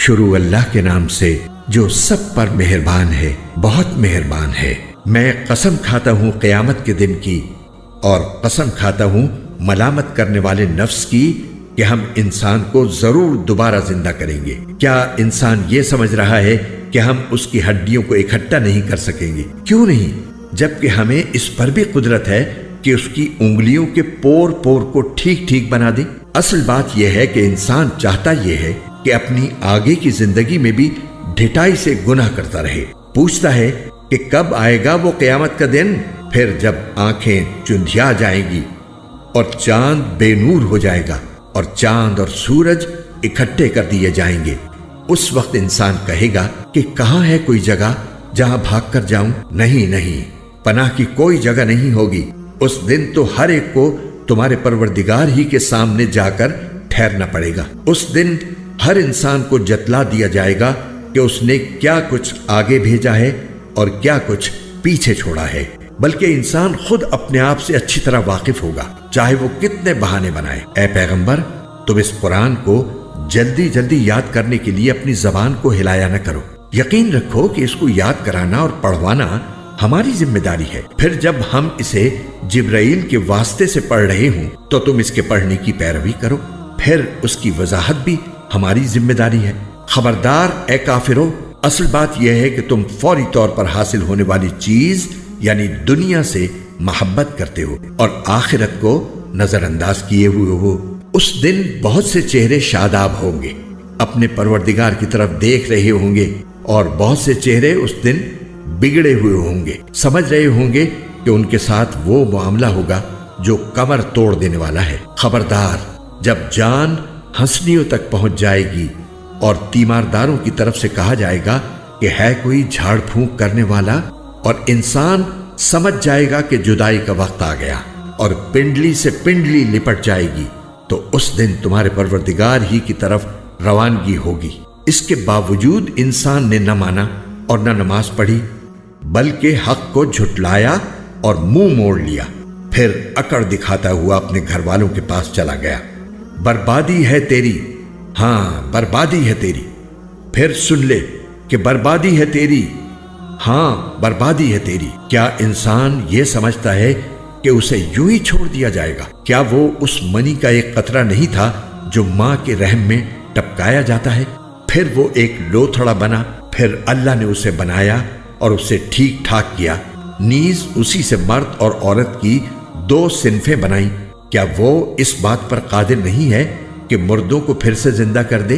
شروع اللہ کے نام سے جو سب پر مہربان ہے، بہت مہربان ہے۔ میں قسم کھاتا ہوں قیامت کے دن کی، اور قسم کھاتا ہوں ملامت کرنے والے نفس کی کہ ہم انسان کو ضرور دوبارہ زندہ کریں گے۔ کیا انسان یہ سمجھ رہا ہے کہ ہم اس کی ہڈیوں کو اکٹھا نہیں کر سکیں گے؟ کیوں نہیں، جبکہ ہمیں اس پر بھی قدرت ہے کہ اس کی انگلیوں کے پور پور کو ٹھیک ٹھیک بنا دے۔ اصل بات یہ ہے کہ انسان چاہتا یہ ہے کہ اپنی آگے کی زندگی میں بھی ڈھٹائی سے گناہ کرتا رہے۔ پوچھتا ہے کہ کب آئے گا وہ قیامت کا دن، پھر جب آنکھیں چندھیا جائیں گی اور چاند بے نور ہو جائے گا اور چاند اور سورج اکٹھے کر دیے جائیں گے۔ اس وقت انسان کہے گا کہ کہاں ہے کوئی جگہ جہاں بھاگ کر جاؤں؟ نہیں، پناہ کی کوئی جگہ نہیں ہوگی۔ اس دن تو ہر ایک کو تمہارے پروردگار ہی کے سامنے جا کر ٹھہرنا پڑے گا۔ اس دن ہر انسان کو جتلا دیا جائے گا کہ اس نے کیا کچھ آگے بھیجا ہے اور کیا کچھ پیچھے چھوڑا ہے، بلکہ انسان خود اپنے آپ سے اچھی طرح واقف ہوگا، چاہے وہ کتنے بہانے بنائے۔ اے پیغمبر، تم اس قرآن کو جلدی جلدی یاد کرنے کے لیے اپنی زبان کو ہلایا نہ کرو۔ یقین رکھو کہ اس کو یاد کرانا اور پڑھوانا ہماری ذمہ داری ہے۔ پھر جب ہم اسے جبرائیل کے واسطے سے پڑھ رہے ہوں تو تم اس کے پڑھنے کی پیروی کرو، پھر اس کی وضاحت بھی ہماری ذمہ داری ہے۔ خبردار اے کافرو، اصل بات یہ ہے کہ تم فوری طور پر حاصل ہونے والی چیز یعنی دنیا سے محبت کرتے ہو اور آخرت کو نظر انداز کیے ہوئے ہو۔ اس دن بہت سے چہرے شاداب ہوں گے، اپنے پروردگار کی طرف دیکھ رہے ہوں گے، اور بہت سے چہرے اس دن بگڑے ہوئے ہوں گے، سمجھ رہے ہوں گے کہ ان کے ساتھ وہ معاملہ ہوگا جو کمر توڑ دینے والا ہے۔ خبردار، جب جان ہنسنیوں تک پہنچ جائے گی اور تیمارداروں کی طرف سے کہا جائے گا کہ ہے کوئی جھاڑ پھونک کرنے والا، اور انسان سمجھ جائے گا کہ جدائی کا وقت آ گیا اور پنڈلی سے پنڈلی لپٹ جائے گی، تو اس دن تمہارے پروردگار ہی کی طرف روانگی ہوگی۔ اس کے باوجود انسان نے نہ مانا اور نہ نماز پڑھی، بلکہ حق کو جھٹلایا اور منہ موڑ لیا، پھر اکڑ دکھاتا ہوا اپنے گھر والوں کے پاس چلا گیا۔ بربادی ہے تیری، ہاں بربادی ہے تیری، پھر سن لے کہ بربادی ہے تیری، ہاں بربادی ہے تیری۔ کیا انسان یہ سمجھتا ہے کہ اسے یوں ہی چھوڑ دیا جائے گا؟ کیا وہ اس منی کا ایک قطرہ نہیں تھا جو ماں کے رحم میں ٹپکایا جاتا ہے، پھر وہ ایک لوتھڑا بنا، پھر اللہ نے اسے بنایا اور اسے ٹھیک ٹھاک کیا، نیز اسی سے مرد اور عورت کی دو صنفیں بنائیں۔ کیا وہ اس بات پر قادر نہیں ہے کہ مردوں کو پھر سے زندہ کر دے